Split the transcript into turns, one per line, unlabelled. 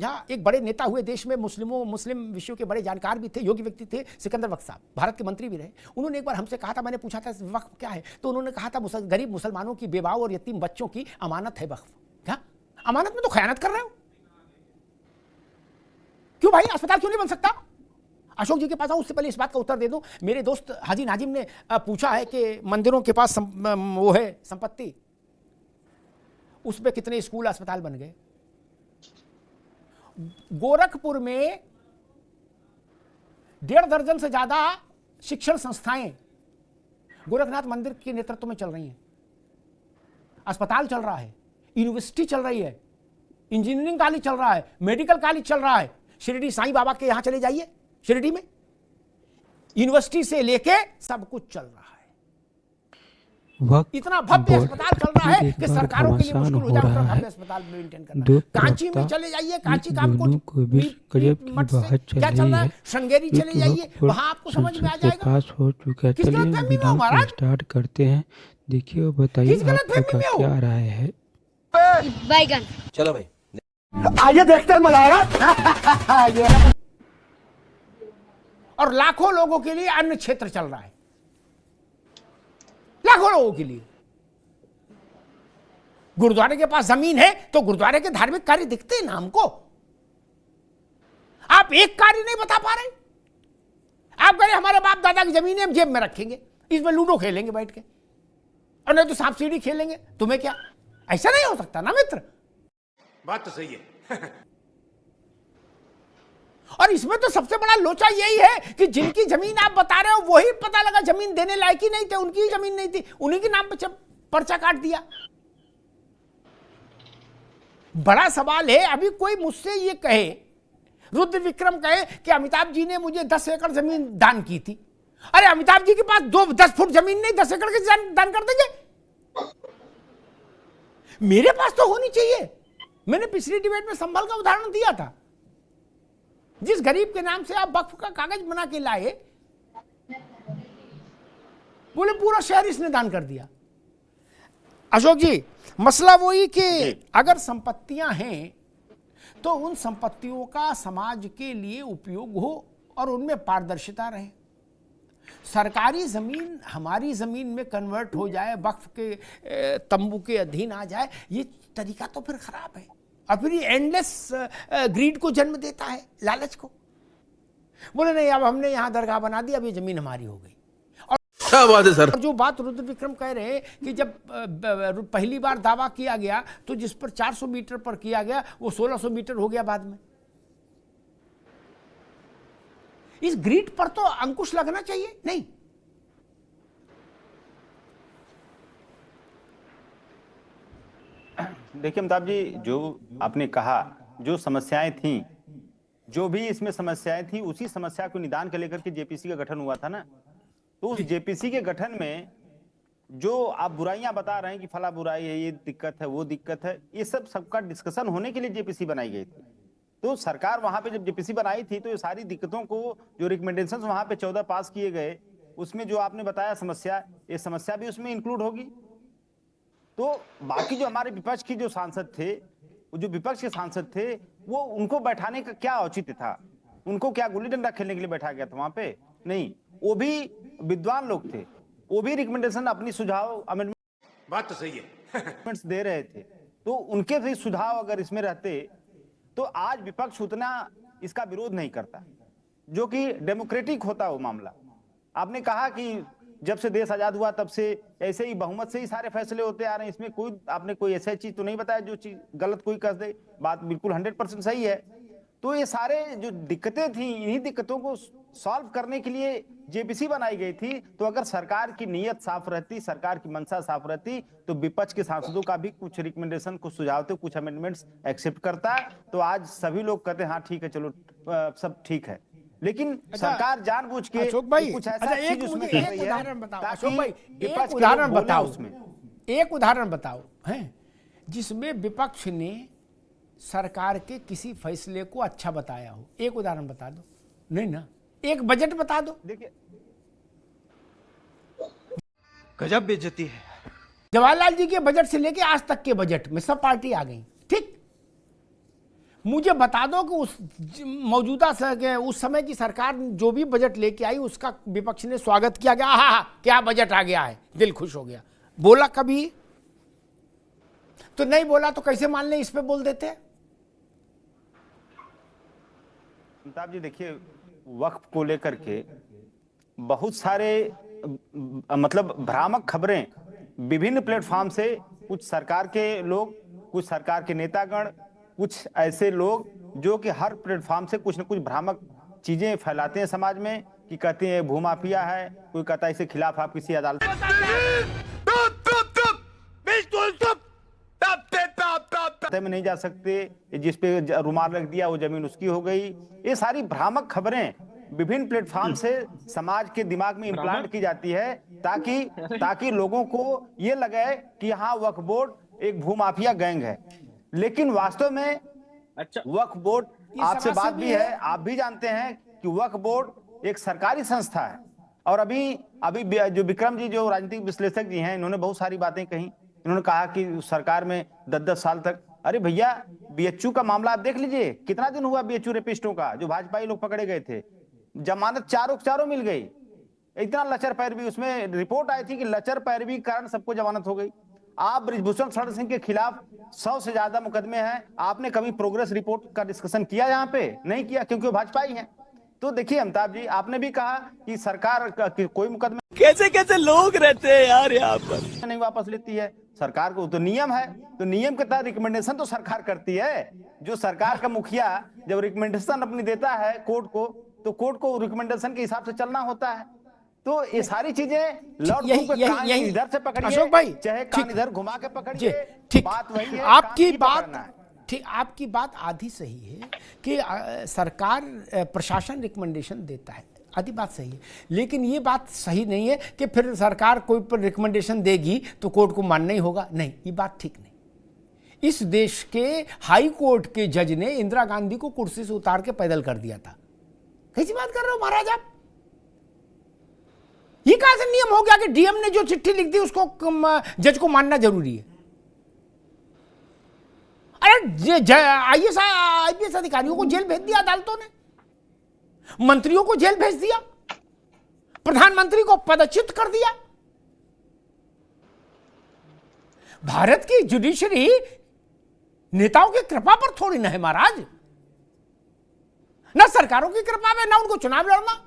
समझा। एक बड़े नेता हुए देश में, मुस्लिम विषयों के बड़े जानकार भी थे, योग्य व्यक्ति थे, सिकंदर वक्त साहब, भारत के मंत्री भी रहे। उन्होंने एक बार हमसे कहा था, मैंने पूछा था वक्फ क्या है, तो उन्होंने कहा था गरीब मुसलमानों की बेवाओं और यतीम बच्चों की अमानत है वक्फ। क्या अमानत में तो खयानत कर रहे हो? क्यों भाई, अस्पताल क्यों नहीं बन सकता? अशोक जी के पास आऊं, उससे पहले इस बात का उत्तर दे दूं। मेरे दोस्त हाजी नाजिम ने पूछा है कि मंदिरों के पास वो है संपत्ति, उसमें कितने स्कूल अस्पताल बन गए। गोरखपुर में 1.5 दर्जन से ज्यादा शिक्षण संस्थाएं गोरखनाथ मंदिर के नेतृत्व में चल रही हैं। अस्पताल चल रहा है, यूनिवर्सिटी चल रही है, इंजीनियरिंग कॉलेज चल रहा है, मेडिकल कॉलेज चल रहा है। शिरडी साईं बाबा के यहां चले जाइए, शिरडी में यूनिवर्सिटी से लेके सब कुछ चल रहा है। इतना भव्य अस्पताल चल रहा है कि सरकारों के लिए मुश्किल हो जाए उतना भव्य अस्पताल मेंटेन करना। कांची में चले जाइए, कांची का आपको क्या चल रहा है, श्रृंगेरी चले जाइए, वहां आपको समझ में आ जाएगा।
पास हो चुका, चलिए स्टार्ट करते हैं। देखिए और बताइए आपका क्या राय है।
बैगन,
चलो भाई
आइए देखते हैं, मजा आएगा। और लाखों लोगों के लिए अन्य क्षेत्र चल रहा है, लाखों लोगों के लिए। गुरुद्वारे के पास जमीन है तो गुरुद्वारे के धार्मिक कार्य दिखते हैं ना हमको। आप एक कार्य नहीं बता पा रहे। आप कह रहे हमारे बाप दादा की जमीन है, हम जेब में रखेंगे, इसमें लूडो खेलेंगे बैठ के, और नहीं तो सांप सीढ़ी खेलेंगे। तुम्हें क्या, ऐसा नहीं हो सकता ना मित्र।
बात तो सही है।
और इसमें तो सबसे बड़ा लोचा यही है कि जिनकी जमीन आप बता रहे हो वही पता लगा जमीन देने लायक ही नहीं थे, उनकी ही जमीन नहीं थी, उन्हीं के नाम पे पर्चा काट दिया। बड़ा सवाल है। अभी कोई मुझसे ये कहे, रुद्र विक्रम कहे कि अमिताभ जी ने मुझे 10 एकड़ जमीन दान की थी। अरे अमिताभ जी के पास 10 फुट जमीन नहीं, 10 एकड़ की दान कर देंगे? मेरे पास तो होनी चाहिए। मैंने पिछली डिबेट में संभल का उदाहरण दिया था। जिस गरीब के नाम से आप वक्फ का कागज बना के लाए, बोले पूरा शहर इसने दान कर दिया। अशोक जी, मसला वही कि अगर संपत्तियां हैं तो उन संपत्तियों का समाज के लिए उपयोग हो और उनमें पारदर्शिता रहे। सरकारी जमीन हमारी जमीन में कन्वर्ट हो जाए, वक्फ के तंबू के अधीन आ जाए, ये तरीका तो फिर खराब है और फिर ये एंडलेस ग्रीड को जन्म देता है, लालच को। बोले नहीं, अब हमने यहां दरगाह बना दी, अब ये जमीन हमारी हो गई। और
क्या बात है सर।
जो बात रुद्र विक्रम कह रहे हैं कि जब पहली बार दावा किया गया तो जिस पर 400 मीटर पर किया गया वो 1600 मीटर हो गया बाद में। इस ग्रिड पर तो अंकुश लगना चाहिए। नहीं,
देखिए अमिताभ जी, जो आपने कहा, जो समस्याएं थी, जो भी इसमें समस्याएं थी, उसी समस्या को निदान के लेकर के जेपीसी का गठन हुआ था ना। तो उस जेपीसी के गठन में जो आप बुराइयां बता रहे हैं कि फला बुराई है, ये दिक्कत है, वो दिक्कत है, ये सबका डिस्कशन होने के लिए जेपीसी बनाई गई थी। तो सरकार वहां पे जब जेपीसी बनाई थी तो ये सारी दिक्कतों को, जो रिकमेंडेशंस वहां पे 14 पास किए गए, उसमें जो आपने बताया समस्या, ये समस्या भी उसमें इंक्लूड होगी। तो बाकी जो हमारे विपक्ष की जो सांसद थे, जो विपक्ष के सांसद थे, वो उनको बैठाने का क्या औचित्य था? उनको क्या गुल्ली डंडा खेलने के लिए बैठा गया था वहां पे? नहीं, वो भी विद्वान लोग थे, वो भी रिकमेंडेशन, अपनी सुझाव, अमेंडमेंट,
बात तो सही है,
दे रहे थे। तो उनके भी सुझाव अगर इसमें रहते तो आज विपक्ष उतना इसका विरोध नहीं करता, जो कि डेमोक्रेटिक होता वो मामला। आपने कहा कि जब से देश आजाद हुआ तब से ऐसे ही बहुमत से ही सारे फैसले होते आ रहे हैं, इसमें कोई, आपने कोई ऐसा चीज तो नहीं बताया जो चीज गलत कोई कर दे। बात बिल्कुल 100% सही है। तो ये सारे जो दिक्कतें थी, इन्हीं दिक्कतों को सॉल्व करने के लिए जेपीसी बनाई गई थी। तो अगर सरकार की नीयत साफ रहती, सरकार की मंशा साफ रहती, तो विपक्ष के सांसदों का भी कुछ रिकमेंडेशन, कुछ सुझाव थे, कुछ अमेंडमेंट्स एक्सेप्ट करता, तो आज सभी लोग कहते हैं हाँ ठीक है, चलो सब ठीक है। लेकिन सरकार जानबूझ के
अशोक भाई,
कुछ ऐसा चीज उसमें कर रही है।
उदाहरण बताओ अशोक भाई,
विपक्ष
एक उदाहरण बताओ
उसमें,
एक उदाहरण बताओ हैं जिसमें विपक्ष ने सरकार के किसी फैसले को अच्छा बताया हो। एक उदाहरण बता दो। नहीं ना, एक बजट बता दो।
देखिए
गजब बेइज्जती है।
जवाहरलाल जी के बजट से लेके आज तक के बजट में सब पार्टी आ गई, ठीक। मुझे बता दो कि उस समय की सरकार जो भी बजट लेके आई उसका विपक्ष ने स्वागत किया गया, हा क्या बजट आ गया है, दिल खुश हो गया, बोला कभी? तो नहीं बोला तो कैसे मान लें, इस पे बोल देते?
अमिताभ जी देखिए, वक्फ को लेकर के बहुत सारे मतलब भ्रामक खबरें विभिन्न प्लेटफॉर्म से, कुछ सरकार के लोग, कुछ सरकार के नेतागण, कुछ ऐसे लोग जो कि हर प्लेटफॉर्म से कुछ न कुछ भ्रामक चीजें फैलाते हैं समाज में, कि कहते हैं भूमाफिया है, कोई कहता है इसके खिलाफ आप किसी अदालत में नहीं जा सकते, जिस पे रुमाल रख दिया वो जमीन उसकी हो गई। ये सारी भ्रामक खबरें विभिन्न प्लेटफॉर्म से समाज के दिमाग में इम्प्लांट की जाती है, ताकि लोगों को ये लगे कि हाँ वक्फ बोर्ड एक भूमाफिया गैंग है। लेकिन वास्तव में वक्फ बोर्ड, आपसे बात भी है, आप भी जानते हैं कि वक्फ बोर्ड एक सरकारी संस्था है। और अभी जो विक्रम जी, जो राजनीतिक विश्लेषक जी हैं, इन्होंने बहुत सारी बातें कही। इन्होंने कहा कि सरकार में 10-10 साल तक, अरे भैया बीएचयू का मामला आप देख लीजिए, कितना दिन हुआ बीएचयू रेपिस्टों का, जो भाजपाई लोग पकड़े गए थे, जमानत चारों मिल गई। इतना लचर पैरवी, उसमें रिपोर्ट आई थी कि लचर पैरवी के कारण सबको जमानत हो गई। आप बृजभूषण शरण सिंह के खिलाफ 100 से ज्यादा मुकदमे हैं, आपने कभी प्रोग्रेस रिपोर्ट का डिस्कशन किया यहाँ पे? नहीं किया, क्योंकि वो भाजपाई हैं। तो देखिए अमिताभ जी, आपने भी कहा कि सरकार का कोई मुकदमे
कैसे लोग रहते हैं यार यहाँ पर,
नहीं वापस लेती है सरकार को, तो नियम है, तो नियम के तहत रिकमेंडेशन तो सरकार करती है। जो सरकार का मुखिया जब रिकमेंडेशन अपनी देता है कोर्ट को, तो कोर्ट को रिकमेंडेशन के हिसाब से चलना होता है। तो ये सारी चीजें इधर से पकड़िए,
अशोक भाई,
चाहे कान इधर घुमा के पकड़िए,
ठीक,
बात वही है।
आपकी बात आधी सही है कि सरकार प्रशासन रिकमेंडेशन देता है, आधी बात सही है, लेकिन ये बात सही नहीं है कि फिर सरकार कोई पर रिकमेंडेशन देगी तो कोर्ट को मानना ही होगा। नहीं, ये बात ठीक नहीं। इस देश के हाई कोर्ट के जज ने इंदिरा गांधी को कुर्सी से उतार के पैदल कर दिया था। कैसी बात कर रहे हो महाराज आप? ये कहां से नियम हो गया कि डीएम ने जो चिट्ठी लिख दी उसको जज को मानना जरूरी है? अरे आईपीएस अधिकारियों को जेल भेज दिया अदालतों ने, मंत्रियों को जेल भेज दिया, प्रधानमंत्री को पदच्युत कर दिया। भारत की जुडिशरी नेताओं की कृपा पर थोड़ी ना है महाराज, ना सरकारों की कृपा में, ना उनको चुनाव लड़ना।